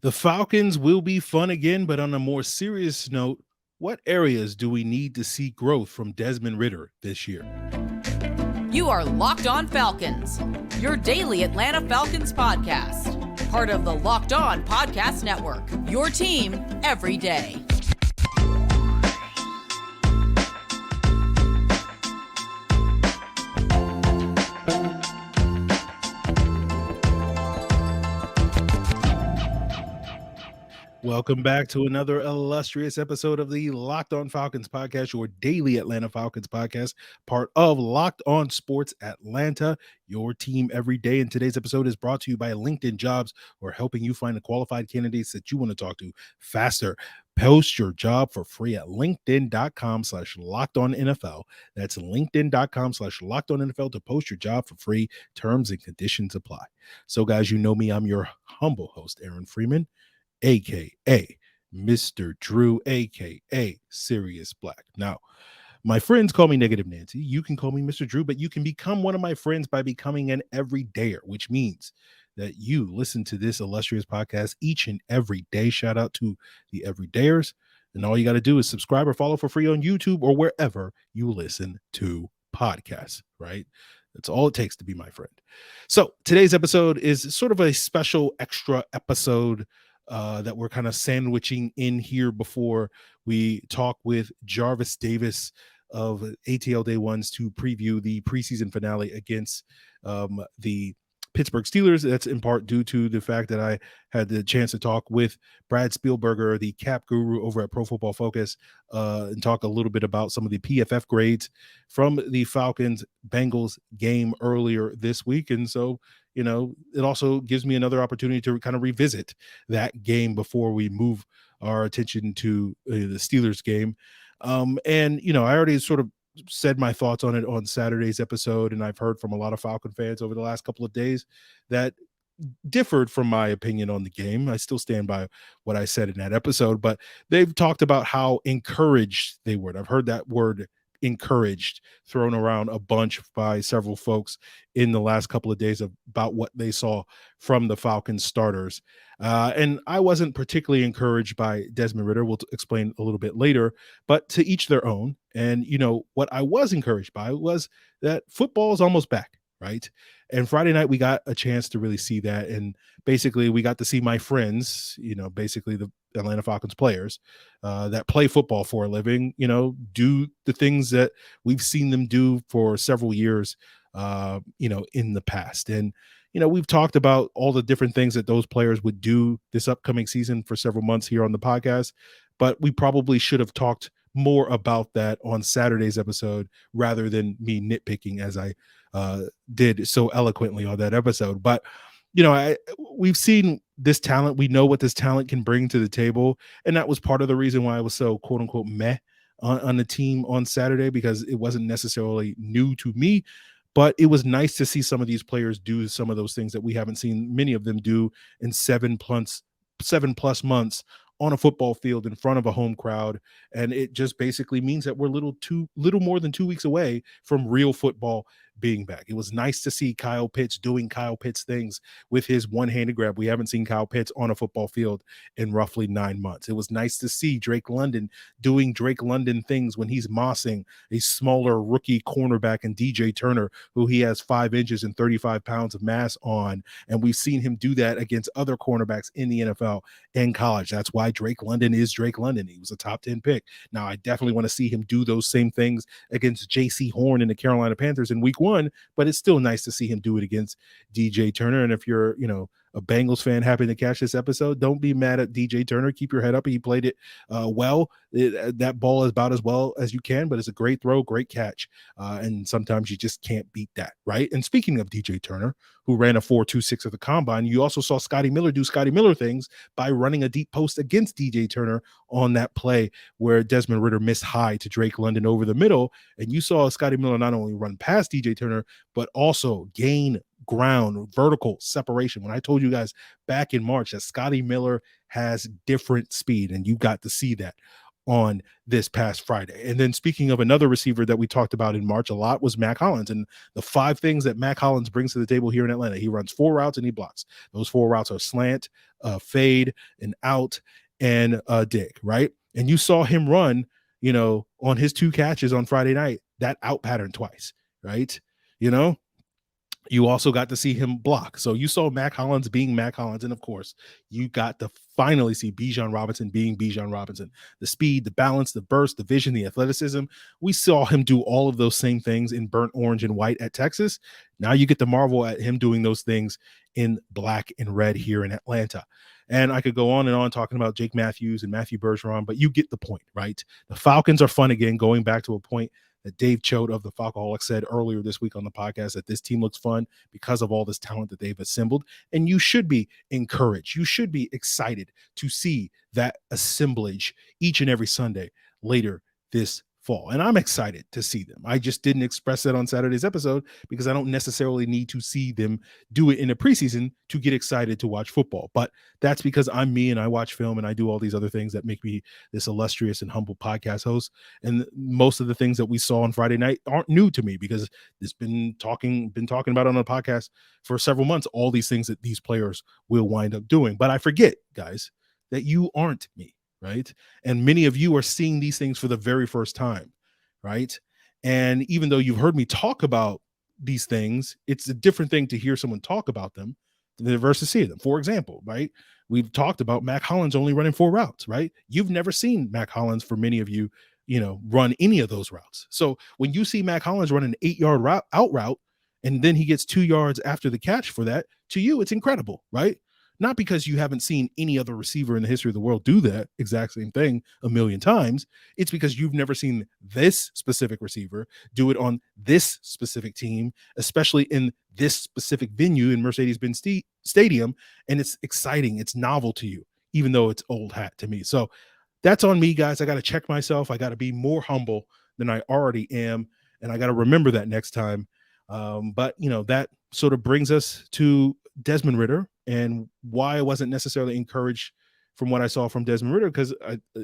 The Falcons will be fun again, but on a more serious note, what areas do we need to see growth from Desmond Ritter this year? You are Locked On Falcons, your daily Atlanta Falcons podcast. Part of the Locked On Podcast Network, your team every day. Welcome back to another illustrious episode of the Locked On Falcons podcast, your daily Atlanta Falcons podcast, part of Locked On Sports Atlanta, your team every day. And today's episode is brought to you by LinkedIn Jobs, who are helping you find the qualified candidates that you want to talk to faster. Post your job for free at linkedin.com/lockedonnfl. That's linkedin.com/lockedonnfl to post your job for free. Terms and conditions apply. So, guys, you know me. I'm your humble host, Aaron Freeman, aka Mr. Drew, aka Sirius Black. Now, my friends call me Negative Nancy. You can call me Mr. Drew, but you can become one of my friends by becoming an everydayer, which means that you listen to this illustrious podcast each and every day. Shout out to the everydayers. And all you got to do is subscribe or follow for free on YouTube or wherever you listen to podcasts, right? That's all it takes to be my friend. So today's episode is sort of a special extra episode that we're kind of sandwiching in here before we talk with Jarvis Davis of ATL Day Ones to preview the preseason finale against the Pittsburgh Steelers. That's in part due to the fact that I had the chance to talk with Brad Spielberger, the cap guru over at Pro Football Focus, and talk a little bit about some of the PFF grades from the Falcons Bengals game earlier this week. And so, you know, it also gives me another opportunity to kind of revisit that game before we move our attention to the Steelers game. And, you know, I already sort of said my thoughts on it on Saturday's episode, and I've heard from a lot of Falcon fans over the last couple of days that differed from my opinion on the game. I still stand by what I said in that episode, but they've talked about how encouraged they were. I've heard that word encouraged thrown around a bunch by several folks in the last couple of days about what they saw from the Falcons starters. And I wasn't particularly encouraged by Desmond Ritter. We'll explain a little bit later, but to each their own. And, you know, what I was encouraged by was that football is almost back, right? And Friday night, we got a chance to really see that. And basically, we got to see my friends, you know, basically the Atlanta Falcons players that play football for a living, you know, do the things that we've seen them do for several years, you know, in the past. And, you know, we've talked about all the different things that those players would do this upcoming season for several months here on the podcast, but we probably should have talked more about that on Saturday's episode rather than me nitpicking as I did so eloquently on that episode. But, you know, we've seen this talent. We know what this talent can bring to the table. And that was part of the reason why I was so quote unquote meh on the team on Saturday, because it wasn't necessarily new to me. But it was nice to see some of these players do some of those things that we haven't seen many of them do in 7+ months on a football field in front of a home crowd. And it just basically means that we're little more than 2 weeks away from real football being back. It was nice to see Kyle Pitts doing Kyle Pitts things with his one-handed grab. We haven't seen Kyle Pitts on a football field in roughly 9 months. It was nice to see Drake London doing Drake London things when he's mossing a smaller rookie cornerback in DJ Turner, who he has 5 inches and 35 pounds of mass on. And we've seen him do that against other cornerbacks in the NFL and college. That's why Drake London is Drake London. He was a top 10 pick. Now, I definitely want to see him do those same things against J.C. Horn and the Carolina Panthers in week 1, but it's still nice to see him do it against DJ Turner. And if you're, you know, a Bengals fan happy to catch this episode, don't be mad at DJ Turner. Keep your head up. He played it well. That ball is about as well as you can, but it's a great throw, great catch. And sometimes you just can't beat that, right? And speaking of DJ Turner, who ran a 4.26 at the combine, you also saw Scotty Miller do Scotty Miller things by running a deep post against DJ Turner on that play where Desmond Ritter missed high to Drake London over the middle. And you saw Scotty Miller not only run past DJ Turner, but also gain ground, vertical separation. When I told you guys back in March that Scotty Miller has different speed, and you got to see that on this past Friday. And then speaking of another receiver that we talked about in March a lot was Mack Hollins, and the 5 things that Mack Hollins brings to the table here in Atlanta. He runs 4 routes and he blocks. Those 4 routes are slant, fade, and out, and dig, right? And you saw him run, on his 2 catches on Friday night, that out pattern twice, right? You also got to see him block. So you saw Mack Hollins being Mack Hollins. And of course, you got to finally see Bijan Robinson being Bijan Robinson. The speed, the balance, the burst, the vision, the athleticism. We saw him do all of those same things in burnt orange and white at Texas. Now you get to marvel at him doing those things in black and red here in Atlanta. And I could go on and on talking about Jake Matthews and Matthew Bergeron, but you get the point, right? The Falcons are fun again, going back to a point that Dave Choate of the Falcoholic said earlier this week on the podcast, that this team looks fun because of all this talent that they've assembled. And you should be encouraged. You should be excited to see that assemblage each and every Sunday later this fall. And I'm excited to see them. I just didn't express that on Saturday's episode because I don't necessarily need to see them do it in a preseason to get excited to watch football. But that's because I'm me and I watch film and I do all these other things that make me this illustrious and humble podcast host. And most of the things that we saw on Friday night aren't new to me because it's been talking about on the podcast for several months, all these things that these players will wind up doing. But I forget, guys, that you aren't me. Right. And many of you are seeing these things for the very first time. Right. And even though you've heard me talk about these things, it's a different thing to hear someone talk about them versus see them. For example, right. We've talked about Mack Hollins only running 4 routes. Right. You've never seen Mack Hollins, for many of you, run any of those routes. So when you see Mack Hollins run an 8-yard out route, and then he gets 2 yards after the catch for that, to you, it's incredible. Right. Not because you haven't seen any other receiver in the history of the world do that exact same thing a million times. It's because you've never seen this specific receiver do it on this specific team, especially in this specific venue in Mercedes-Benz Stadium. And it's exciting. It's novel to you, even though it's old hat to me. So that's on me, guys. I got to check myself. I got to be more humble than I already am. And I got to remember that next time. But that sort of brings us to Desmond Ritter and why I wasn't necessarily encouraged from what I saw from Desmond Ritter, because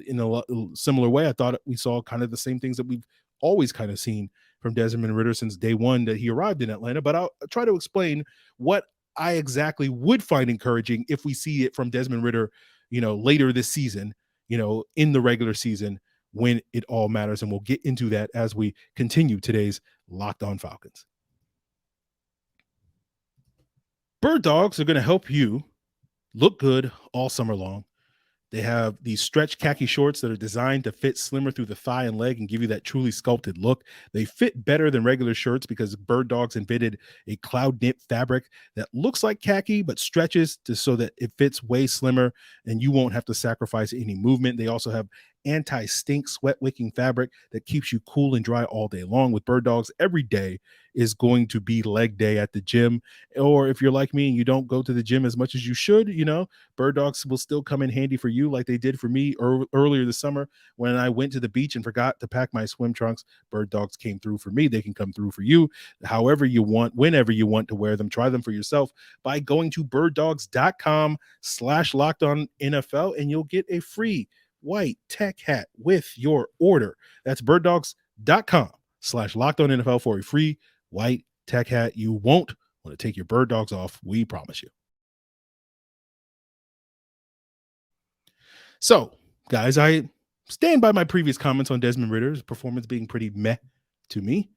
in a similar way, I thought we saw kind of the same things that we've always kind of seen from Desmond Ritter since day one that he arrived in Atlanta. But I'll try to explain what I exactly would find encouraging if we see it from Desmond Ritter, later this season, in the regular season when it all matters. And we'll get into that as we continue today's Locked On Falcons. Bird Dogs are going to help you look good all summer long. They have these stretch khaki shorts that are designed to fit slimmer through the thigh and leg and give you that truly sculpted look. They fit better than regular shirts because Bird Dogs invented a cloud knit fabric that looks like khaki but stretches so that it fits way slimmer and you won't have to sacrifice any movement. They also have anti-stink sweat wicking fabric that keeps you cool and dry all day long. With Bird Dogs, every day is going to be leg day at the gym. Or if you're like me and you don't go to the gym as much as you should, Bird Dogs will still come in handy for you like they did for me earlier this summer when I went to the beach and forgot to pack my swim trunks. Bird Dogs came through for me. They can come through for you however you want, whenever you want to wear them. Try them for yourself by going to birddogs.com/LockedOnNFL and you'll get a free white tech hat with your order. That's birddogs.com/LockedOnNFL for a free white tech hat. You won't want to take your Bird Dogs off. We promise you. So, guys, I stand by my previous comments on Desmond Ritter's performance being pretty meh to me.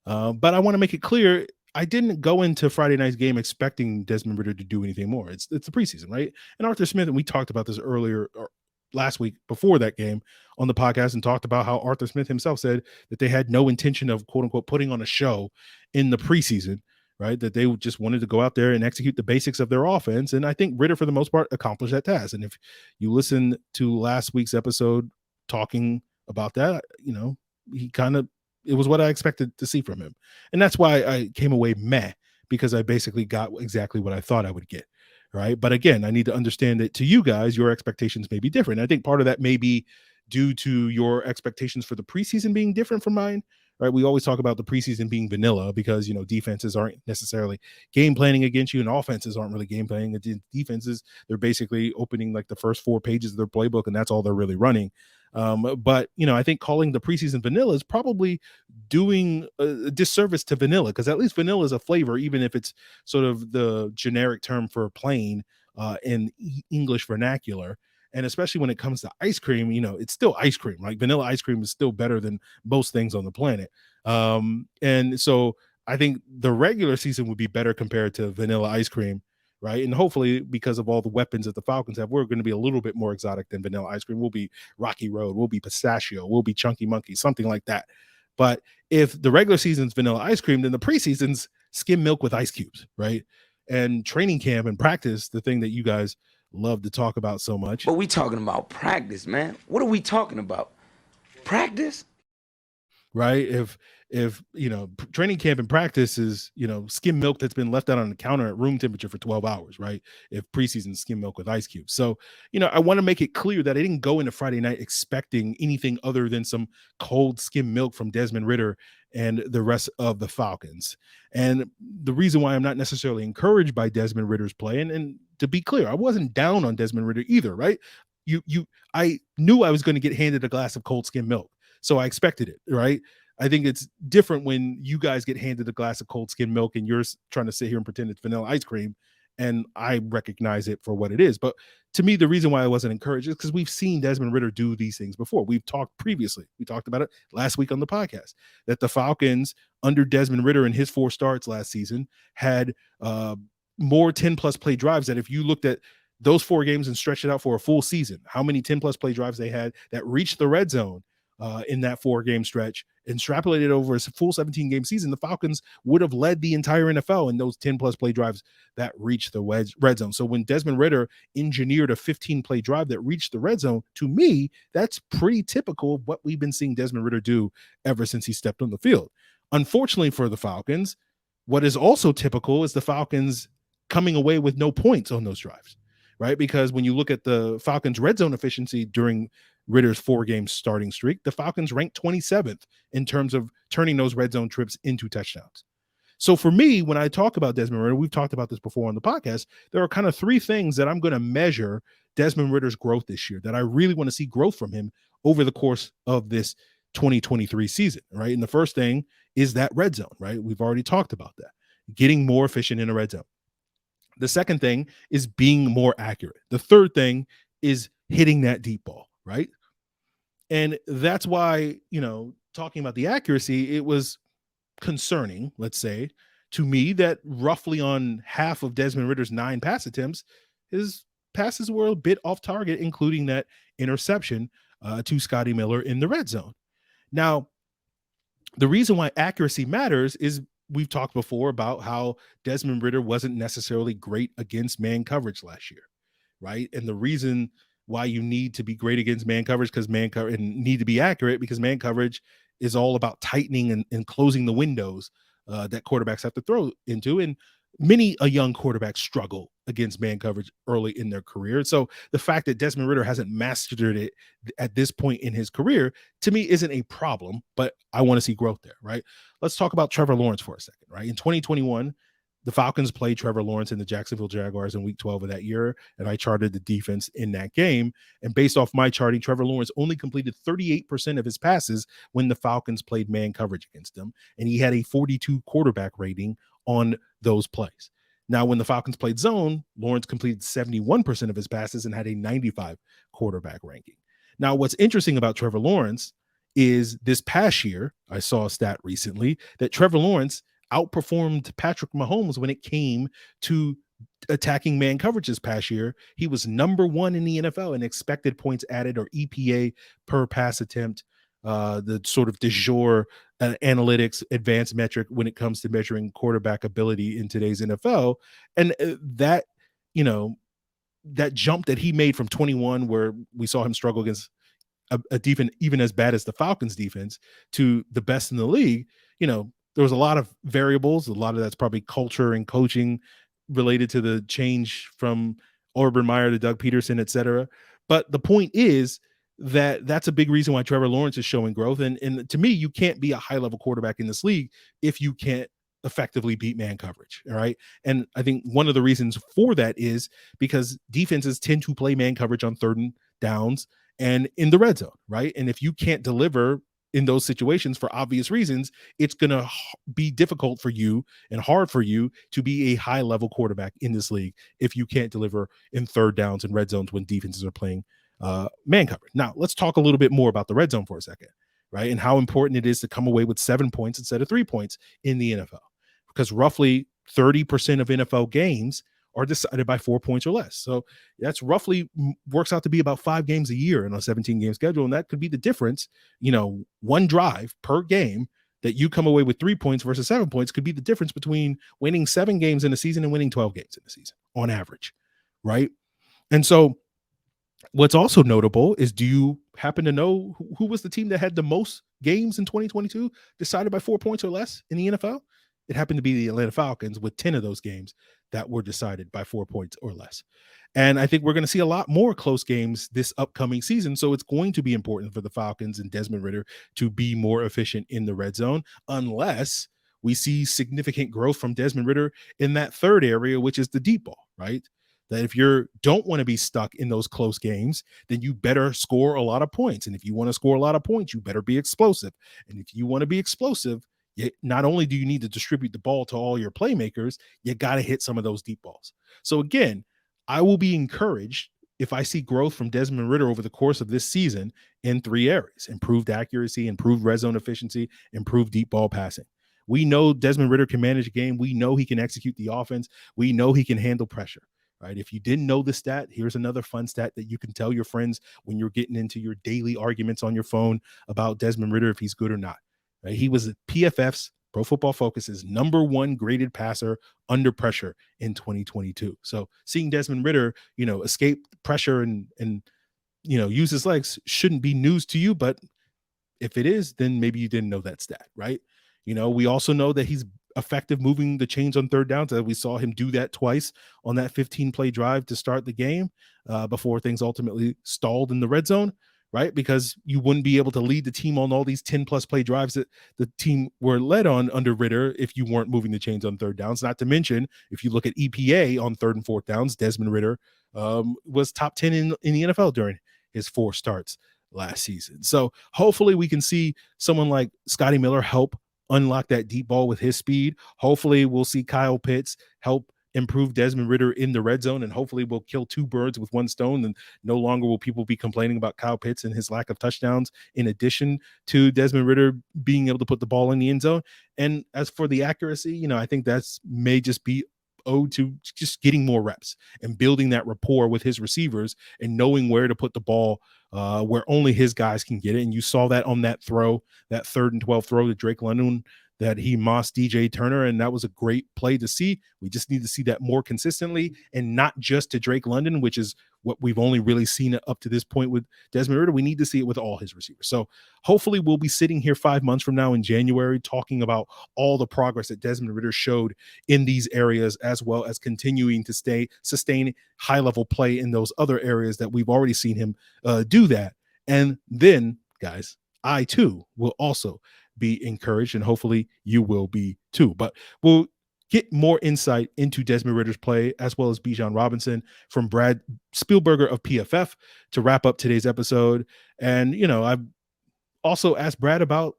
But I want to make it clear, I didn't go into Friday night's game expecting Desmond Ritter to do anything more. It's the preseason, right? And Arthur Smith, and we talked about this earlier or last week before that game on the podcast and talked about how Arthur Smith himself said that they had no intention of quote unquote putting on a show in the preseason, right? That they just wanted to go out there and execute the basics of their offense. And I think Ritter, for the most part, accomplished that task. And if you listen to last week's episode talking about that, it was what I expected to see from him. And that's why I came away meh, because I basically got exactly what I thought I would get. Right. But again, I need to understand that to you guys, your expectations may be different. I think part of that may be due to your expectations for the preseason being different from mine. Right. We always talk about the preseason being vanilla because, defenses aren't necessarily game planning against you and offenses aren't really game planning against defenses. They're basically opening like the first 4 pages of their playbook and that's all they're really running. But, I think calling the preseason vanilla is probably doing a disservice to vanilla, because at least vanilla is a flavor, even if it's sort of the generic term for plain in English vernacular. And especially when it comes to ice cream, it's still ice cream. Like vanilla ice cream is still better than most things on the planet. And so I think the regular season would be better compared to vanilla ice cream, right? And hopefully, because of all the weapons that the Falcons have, we're going to be a little bit more exotic than vanilla ice cream. We'll be Rocky Road, we'll be pistachio, we'll be Chunky Monkey, something like that. But if the regular season's vanilla ice cream, then the preseason's skim milk with ice cubes, right? And training camp and practice, the thing that you guys love to talk about so much. But we talking about practice, man. What are we talking about? Practice? Right? If training camp and practice is skim milk that's been left out on the counter at room temperature for 12 hours, right? If preseason skim milk with ice cubes. So I want to make it clear that I didn't go into Friday night expecting anything other than some cold skim milk from Desmond Ritter and the rest of the Falcons. And the reason why I'm not necessarily encouraged by Desmond Ritter's play, and to be clear, I wasn't down on Desmond Ritter either, right? I knew I was going to get handed a glass of cold skim milk, so I expected it, right? I think it's different when you guys get handed a glass of cold skim milk and you're trying to sit here and pretend it's vanilla ice cream, and I recognize it for what it is. But to me, the reason why I wasn't encouraged is because we've seen Desmond Ritter do these things before. We've talked previously. We talked about it last week on the podcast, that the Falcons under Desmond Ritter in his 4 starts last season had more 10-plus play drives, that if you looked at those 4 games and stretched it out for a full season, how many 10-plus play drives they had that reached the red zone in that 4-game stretch, extrapolated over a full 17-game season, the Falcons would have led the entire NFL in those 10-plus play drives that reached the red zone. So when Desmond Ritter engineered a 15-play drive that reached the red zone, to me, that's pretty typical of what we've been seeing Desmond Ritter do ever since he stepped on the field. Unfortunately for the Falcons, what is also typical is the Falcons coming away with no points on those drives, right? Because when you look at the Falcons' red zone efficiency during Ritter's 4-game starting streak, the Falcons ranked 27th in terms of turning those red zone trips into touchdowns. So for me, when I talk about Desmond Ritter, we've talked about this before on the podcast, there are kind of 3 things that I'm going to measure Desmond Ritter's growth this year, that I really want to see growth from him over the course of this 2023 season, right? And the first thing is that red zone, right? We've already talked about that, getting more efficient in the red zone. The second thing is being more accurate. The third thing is hitting that deep ball, right? And that's why, talking about the accuracy, it was concerning, let's say, to me, that roughly on half of Desmond Ritter's 9 pass attempts, his passes were a bit off target, including that interception to Scotty Miller in the red zone. Now, the reason why accuracy matters is we've talked before about how Desmond Ritter wasn't necessarily great against man coverage last year, right? And the reason why you need to be great against man coverage and need to be accurate, because man coverage is all about tightening and closing the windows that quarterbacks have to throw into. And many a young quarterback struggle against man coverage early in their career. So the fact that Desmond Ritter hasn't mastered it at this point in his career, to me, isn't a problem, but I want to see growth there, right? Let's talk about Trevor Lawrence for a second, right? In 2021, the Falcons played Trevor Lawrence and the Jacksonville Jaguars in week 12 of that year, and I charted the defense in that game. And based off my charting, Trevor Lawrence only completed 38% of his passes when the Falcons played man coverage against them, and he had a 42 quarterback rating on those plays. Now, when the Falcons played zone, Lawrence completed 71% of his passes and had a 95 quarterback ranking. Now, what's interesting about Trevor Lawrence is this past year, I saw a stat recently that Trevor Lawrence outperformed Patrick Mahomes when it came to attacking man coverage this past year. He was number 1 in the NFL in expected points added, or EPA, per pass attempt, the sort of de jour analytics advanced metric when it comes to measuring quarterback ability in today's NFL. And that jump that he made from 21, where we saw him struggle against a defense even as bad as the Falcons defense, to the best in the league, there was a lot of variables. A lot of that's probably culture and coaching related to the change from Urban Meyer to Doug Peterson, et cetera. But the point is that that's a big reason why Trevor Lawrence is showing growth. And to me, you can't be a high-level quarterback in this league if you can't effectively beat man coverage. All right. And I think one of the reasons for that is because defenses tend to play man coverage on 3rd downs and in the red zone, right? And if you can't deliver in those situations for obvious reasons, it's going to be difficult for you and hard for you to be a high level quarterback in this league if you can't deliver in third downs and red zones when defenses are playing man coverage. Now, let's talk a little bit more about the red zone for a second, right? And how important it is to come away with 7 points instead of 3 points in the NFL, because roughly 30% of NFL games are decided by 4 points or less. So that's roughly works out to be about 5 games a year in a 17-game schedule. And that could be the difference. One drive per game that you come away with 3 points versus 7 points could be the difference between winning 7 games in a season and winning 12 games in a season on average, right? And so what's also notable is, do you happen to know who was the team that had the most games in 2022 decided by 4 points or less in the NFL? It happened to be the Atlanta Falcons, with 10 of those games that were decided by 4 points or less. And I think we're going to see a lot more close games this upcoming season. So it's going to be important for the Falcons and Desmond Ritter to be more efficient in the red zone, unless we see significant growth from Desmond Ritter in that third area, which is the deep ball, right? That if you don't want to be stuck in those close games, then you better score a lot of points. And if you want to score a lot of points, you better be explosive. And if you want to be explosive, not only do you need to distribute the ball to all your playmakers, you got to hit some of those deep balls. So again, I will be encouraged if I see growth from Desmond Ritter over the course of this season in 3 areas: improved accuracy, improved red zone efficiency, improved deep ball passing. We know Desmond Ritter can manage a game. We know he can execute the offense. We know he can handle pressure, right? If you didn't know the stat, here's another fun stat that you can tell your friends when you're getting into your daily arguments on your phone about Desmond Ritter, if he's good or not. Right? He was PFF's, Pro Football Focus's, #1 graded passer under pressure in 2022. So seeing Desmond Ritter, escape pressure and use his legs shouldn't be news to you. But if it is, then maybe you didn't know that stat, right? We also know that he's effective moving the chains on third downs. We saw him do that twice on that 15-play drive to start the game before things ultimately stalled in the red zone. Right? Because you wouldn't be able to lead the team on all these 10+ play drives that the team were led on under Ritter if you weren't moving the chains on third downs. Not to mention, if you look at EPA on third and fourth downs, Desmond Ritter was top 10 in the NFL during his 4 starts last season. So hopefully we can see someone like Scotty Miller help unlock that deep ball with his speed. Hopefully we'll see Kyle Pitts help improve Desmond Ritter in the red zone, and hopefully we'll kill 2 birds with 1 stone, and no longer will people be complaining about Kyle Pitts and his lack of touchdowns, in addition to Desmond Ritter being able to put the ball in the end zone. And as for the accuracy, I think that's may just be owed to just getting more reps and building that rapport with his receivers and knowing where to put the ball where only his guys can get it. And you saw that on that throw, that 3rd and 12 throw to Drake London, that he mossed DJ Turner, and that was a great play to see. We just need to see that more consistently, and not just to Drake London, which is what we've only really seen up to this point with Desmond Ritter. We need to see it with all his receivers. So hopefully we'll be sitting here 5 months from now in January talking about all the progress that Desmond Ritter showed in these areas, as well as continuing to sustain high-level play in those other areas that we've already seen him do that. And then, guys, I too will also be encouraged, and hopefully you will be too. But we'll get more insight into Desmond Ritter's play, as well as Bijan Robinson, from Brad Spielberger of PFF to wrap up today's episode. And, I've also asked Brad about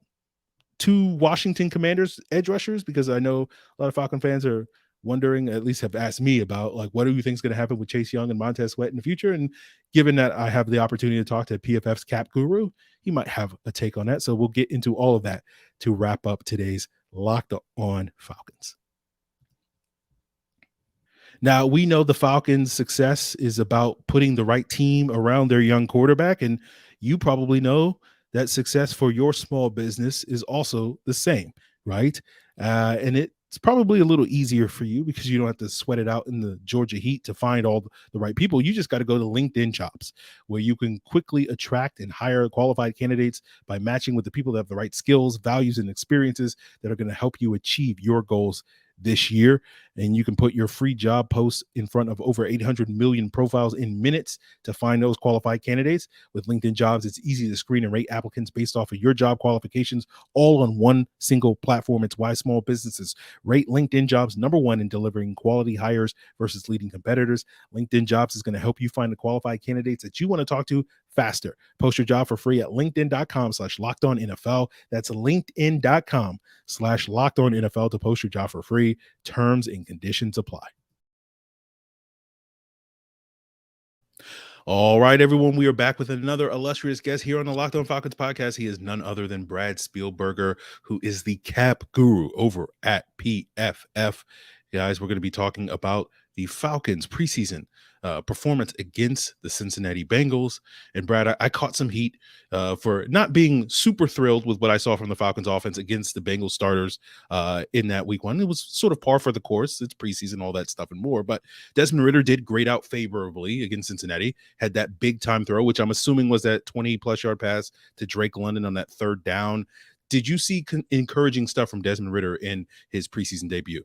2 Washington Commanders edge rushers, because I know a lot of Falcon fans are wondering, at least have asked me about, like, what do you think is going to happen with Chase Young and Montez Sweat in the future? And given that I have the opportunity to talk to PFF's cap guru, he might have a take on that. So we'll get into all of that to wrap up today's Locked On Falcons. Now, we know the Falcons' success is about putting the right team around their young quarterback, and you probably know that success for your small business is also the same, right? And it's probably a little easier for you because you don't have to sweat it out in the Georgia heat to find all the right people. You just got to go to LinkedIn Jobs, where you can quickly attract and hire qualified candidates by matching with the people that have the right skills, values, and experiences that are going to help you achieve your goals this year. and you can put your free job posts in front of over 800 million profiles in minutes to find those qualified candidates. With LinkedIn Jobs, it's easy to screen and rate applicants based off of your job qualifications, all on one single platform. It's why small businesses rate LinkedIn Jobs #1 in delivering quality hires versus leading competitors. LinkedIn Jobs is going to help you find the qualified candidates that you want to talk to faster. Post your job for free at linkedin.com/lockedonnfl. That's linkedin.com/lockedonnfl to post your job for free. Terms and conditions apply. All right, everyone, we are back with another illustrious guest here on the Locked On Falcons podcast. He is none other than Brad Spielberger, who is the cap guru over at PFF. Guys, we're going to be talking about the Falcons preseason performance against the Cincinnati Bengals. And Brad, I caught some heat for not being super thrilled with what I saw from the Falcons offense against the Bengals starters in that week one. It was sort of par for the course. It's preseason, all that stuff and more. But Desmond Ritter did grade out favorably against Cincinnati, had that big time throw, which I'm assuming was that 20-plus yard pass to Drake London on that third down. Did you see encouraging stuff from Desmond Ritter in his preseason debut?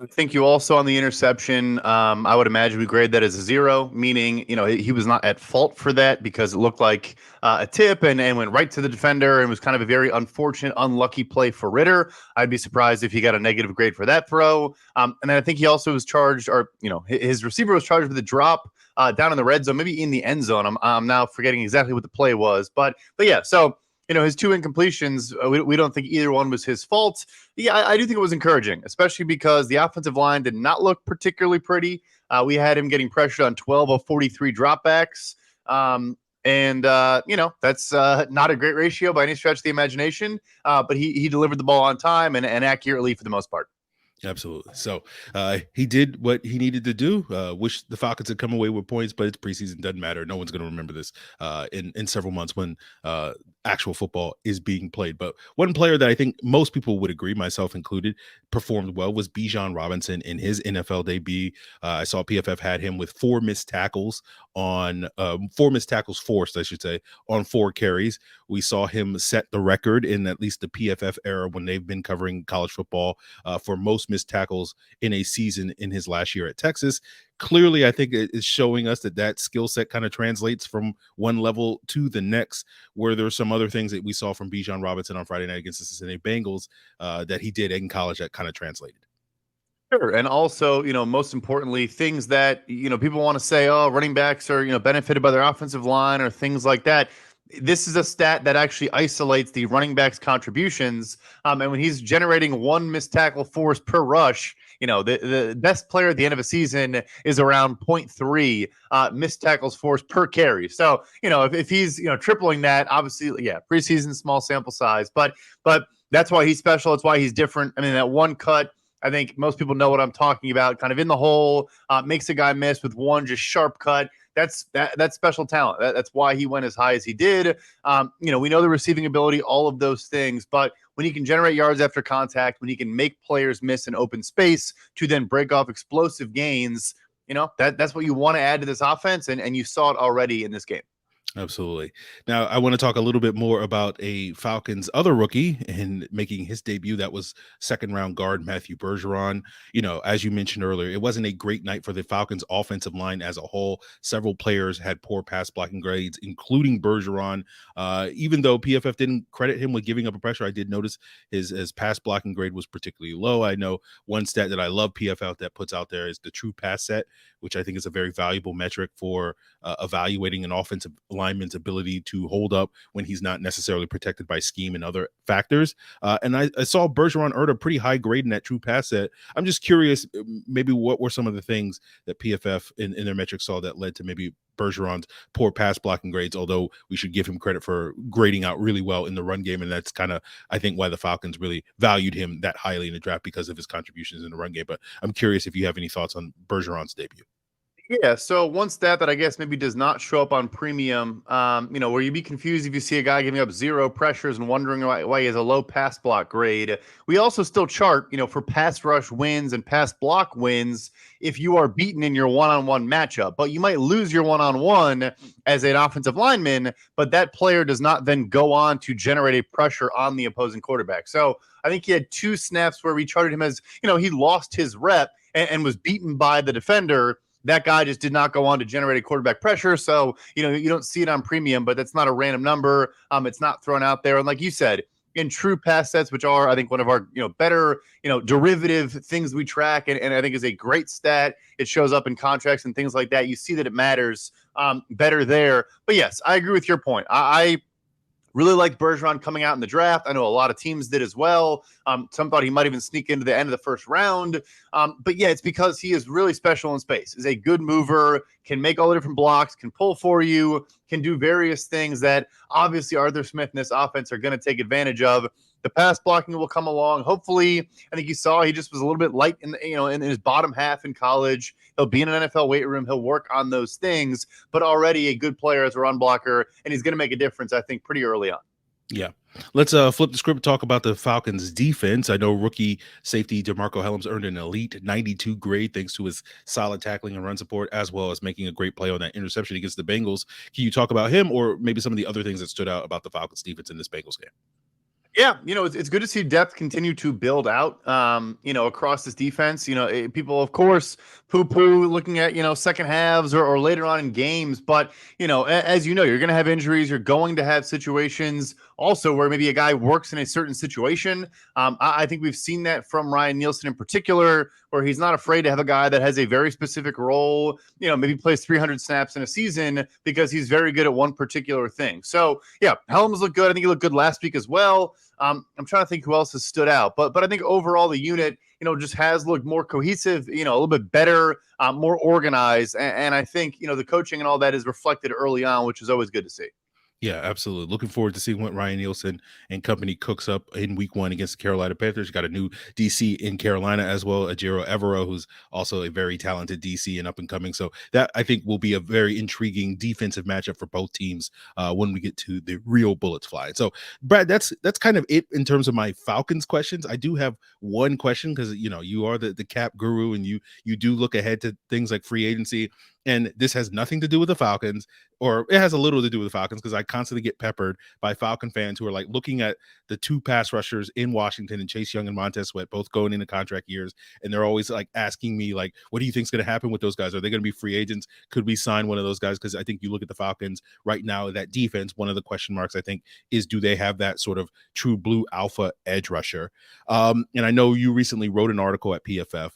I think you also on the interception, I would imagine we grade that as a 0, meaning, he was not at fault for that because it looked like a tip and went right to the defender and was kind of a very unfortunate, unlucky play for Ritter. I'd be surprised if he got a negative grade for that throw. And then I think he also was charged, or, his receiver was charged with a drop down in the red zone, maybe in the end zone. I'm now forgetting exactly what the play was, but yeah, so his 2 incompletions, we don't think either one was his fault. Yeah, I do think it was encouraging, especially because the offensive line did not look particularly pretty. We had him getting pressured on 12 of 43 dropbacks. That's not a great ratio by any stretch of the imagination, but he delivered the ball on time and accurately for the most part. Absolutely. So he did what he needed to do. Wish the Falcons had come away with points, but it's preseason, doesn't matter. No one's going to remember this in several months when actual football is being played. But one player that I think most people would agree, myself included, performed well was Bijan Robinson in his NFL debut. I saw PFF had him with 4 missed tackles on 4 missed tackles forced, I should say, on 4 carries. We saw him set the record in at least the PFF era when they've been covering college football for most missed tackles in a season in his last year at Texas. Clearly, I think it's showing us that skill set kind of translates from one level to the next, where there's some other things that we saw from Bijan Robinson on Friday night against the Cincinnati Bengals that he did in college that kind of translated. Sure. And also, most importantly, things that, people want to say, oh, running backs are, benefited by their offensive line or things like that. This is a stat that actually isolates the running back's contributions. And when he's generating 1 missed tackle force per rush, the best player at the end of a season is around 0.3 missed tackles force per carry. So, if he's, tripling that, obviously, yeah, preseason, small sample size, but that's why he's special. It's why he's different. I mean, that one cut, I think most people know what I'm talking about, kind of in the hole, makes a guy miss with one just sharp cut. That's special talent. That's why he went as high as he did. We know the receiving ability, all of those things, but when he can generate yards after contact, when he can make players miss an open space to then break off explosive gains, that's what you want to add to this offense, and you saw it already in this game. Absolutely. Now, I want to talk a little bit more about a Falcons other rookie and making his debut. That was second-round guard Matthew Bergeron. As you mentioned earlier, it wasn't a great night for the Falcons offensive line as a whole. Several players had poor pass blocking grades, including Bergeron. Even though PFF didn't credit him with giving up a pressure, I did notice his pass blocking grade was particularly low. I know one stat that I love PFF that puts out there is the true pass set, which I think is a very valuable metric for evaluating an offensive lineman's ability to hold up when he's not necessarily protected by scheme and other factors. And I saw Bergeron earn a pretty high grade in that true pass set. I'm just curious, maybe what were some of the things that PFF in their metrics saw that led to maybe Bergeron's poor pass blocking grades, although we should give him credit for grading out really well in the run game. And that's kind of, I think, why the Falcons really valued him that highly in the draft, because of his contributions in the run game. But I'm curious if you have any thoughts on Bergeron's debut. Yeah, so one stat that I guess maybe does not show up on premium, where you'd be confused if you see a guy giving up 0 pressures and wondering why he has a low pass block grade. We also still chart, for pass rush wins and pass block wins if you are beaten in your one-on-one matchup. But you might lose your one-on-one as an offensive lineman, but that player does not then go on to generate a pressure on the opposing quarterback. So I think he had 2 snaps where we charted him as, he lost his rep and was beaten by the defender. That guy just did not go on to generate a quarterback pressure. So, you don't see it on premium, but that's not a random number. It's not thrown out there. And like you said, in true pass sets, which are, I think, one of our, better, derivative things we track. And I think is a great stat. It shows up in contracts and things like that. You see that it matters better there. But yes, I agree with your point. I really liked Bergeron coming out in the draft. I know a lot of teams did as well. Some thought he might even sneak into the end of the first round. But yeah, it's because he is really special in space, is a good mover, can make all the different blocks, can pull for you, can do various things that obviously Arthur Smith and this offense are going to take advantage of. The pass blocking will come along. Hopefully, I think you saw he just was a little bit light in his bottom half in college. He'll be in an NFL weight room. He'll work on those things, but already a good player as a run blocker, and he's going to make a difference, I think, pretty early on. Yeah. Let's flip the script and talk about the Falcons defense. I know rookie safety DeMarco Hellams earned an elite 92 grade thanks to his solid tackling and run support, as well as making a great play on that interception against the Bengals. Can you talk about him or maybe some of the other things that stood out about the Falcons defense in this Bengals game? Yeah, it's good to see depth continue to build out, across this defense. People, of course, poo-poo looking at, second halves or later on in games. But, as you know, you're going to have injuries. You're going to have situations also where maybe a guy works in a certain situation. I think we've seen that from Ryan Nielsen in particular, where he's not afraid to have a guy that has a very specific role, maybe plays 300 snaps in a season because he's very good at one particular thing. So, yeah, Helms looked good. I think he looked good last week as well. I'm trying to think who else has stood out, but I think overall the unit, just has looked more cohesive, a little bit better, more organized. And I think, the coaching and all that is reflected early on, which is always good to see. Yeah, absolutely. Looking forward to seeing what Ryan Nielsen and company cooks up in week 1 against the Carolina Panthers. Got a new DC in Carolina as well, Ajero Evero, who's also a very talented DC and up and coming. So that I think will be a very intriguing defensive matchup for both teams when we get to the real bullets flying. So Brad, that's kind of it in terms of my Falcons questions. I do have one question because you are the cap guru and you do look ahead to things like free agency. And this has nothing to do with the Falcons, or it has a little to do with the Falcons because I constantly get peppered by Falcon fans who are like looking at the 2 pass rushers in Washington and Chase Young and Montez Sweat both going into contract years. And they're always like asking me like, what do you think is going to happen with those guys? Are they going to be free agents? Could we sign one of those guys? Because I think you look at the Falcons right now, that defense, one of the question marks I think is, do they have that sort of true blue alpha edge rusher? And I know you recently wrote an article at PFF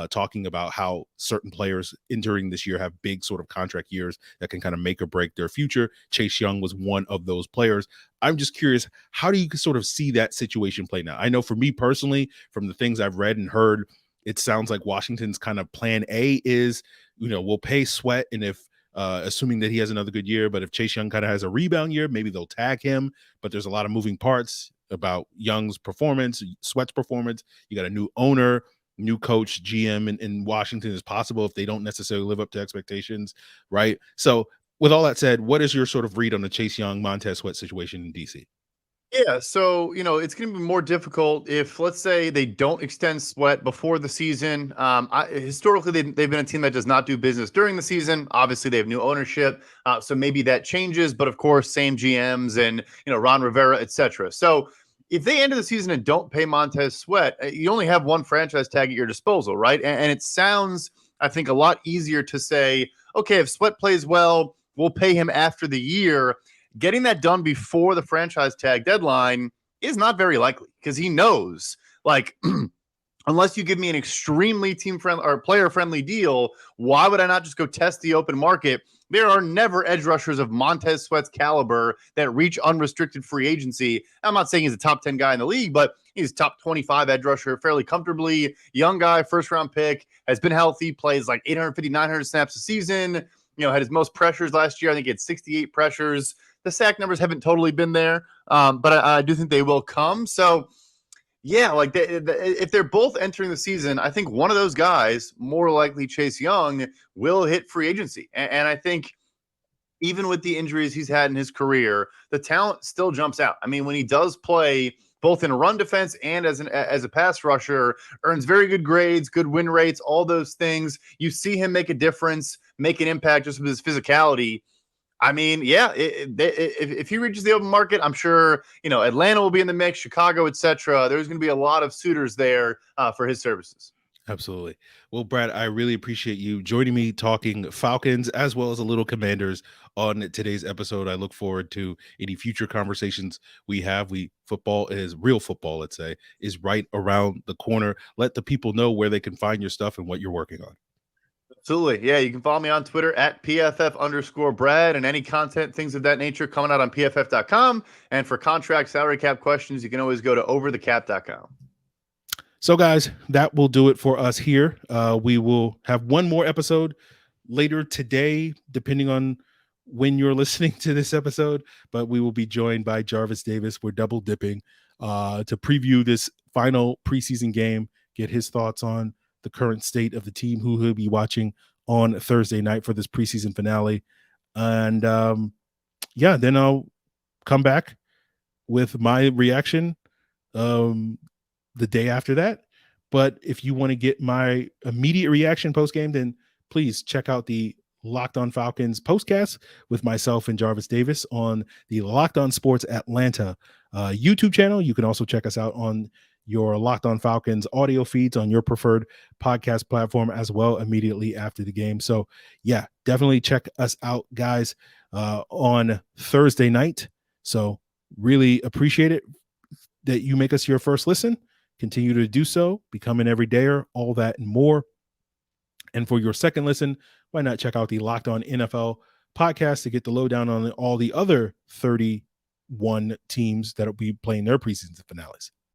talking about how certain players entering this year have big sort of contract years that can kind of make or break their future. Chase Young was one of those players. I'm just curious, how do you sort of see that situation play now? I know for me personally, from the things I've read and heard, it sounds like Washington's kind of plan A is, we'll pay Sweat, and if assuming that he has another good year, but if Chase Young kind of has a rebound year, maybe they'll tag him. But there's a lot of moving parts about Young's performance, Sweat's performance. You got a new owner, new coach, GM in Washington is possible if they don't necessarily live up to expectations, right? So with all that said, what is your sort of read on the Chase Young, Montez Sweat situation in DC? Yeah, so it's going to be more difficult if, let's say, they don't extend Sweat before the season. Historically, they've been a team that does not do business during the season. Obviously, they have new ownership, so maybe that changes. But of course, same GMs and Ron Rivera, etc. So if they end the season and don't pay Montez Sweat, you only have one franchise tag at your disposal, right? And it sounds, I think, a lot easier to say, okay, if Sweat plays well, we'll pay him after the year. Getting that done before the franchise tag deadline is not very likely because he knows, like, unless you give me an extremely team-friendly or player-friendly deal, why would I not just go test the open market? There are never edge rushers of Montez Sweat's caliber that reach unrestricted free agency. I'm not saying he's a top 10 guy in the league, but he's top 25 edge rusher fairly comfortably. Young guy, first-round pick, has been healthy, plays like 850, 900 snaps a season, had his most pressures last year. I think he had 68 pressures. The sack numbers haven't totally been there, but I do think they will come. So, Yeah, like if they're both entering the season, I think one of those guys, more likely Chase Young, will hit free agency. And I think even with the injuries he's had in his career, the talent still jumps out. I mean, when he does play both in run defense and as a pass rusher, earns very good grades, good win rates, all those things. You see him make a difference, make an impact just with his physicality. I mean, yeah, if he reaches the open market, I'm sure, Atlanta will be in the mix, Chicago, etc. There's going to be a lot of suitors there for his services. Absolutely. Well, Brad, I really appreciate you joining me talking Falcons as well as a little Commanders on today's episode. I look forward to any future conversations we have. Football is real football, let's say, is right around the corner. Let the people know where they can find your stuff and what you're working on. Absolutely. Yeah, you can follow me on Twitter at PFF_Brad, and any content, things of that nature coming out on PFF.com. And for contract salary cap questions, you can always go to overthecap.com. So, guys, that will do it for us here. We will have one more episode later today, depending on when you're listening to this episode. But we will be joined by Jarvis Davis. We're double dipping to preview this final preseason game, get his thoughts on the current state of the team, who he'll be watching on Thursday night for this preseason finale. And then I'll come back with my reaction the day after that. But if you want to get my immediate reaction post game, then please check out the Locked On Falcons postcast with myself and Jarvis Davis on the Locked On Sports Atlanta YouTube channel. You can also check us out on your Locked On Falcons audio feeds on your preferred podcast platform as well immediately after the game. So yeah, definitely check us out, guys, on Thursday night. So really appreciate it that you make us your first listen. Continue to do so, become an everydayer, all that and more. And for your second listen, why not check out the Locked On NFL podcast to get the lowdown on all the other 31 teams that will be playing their preseason finales.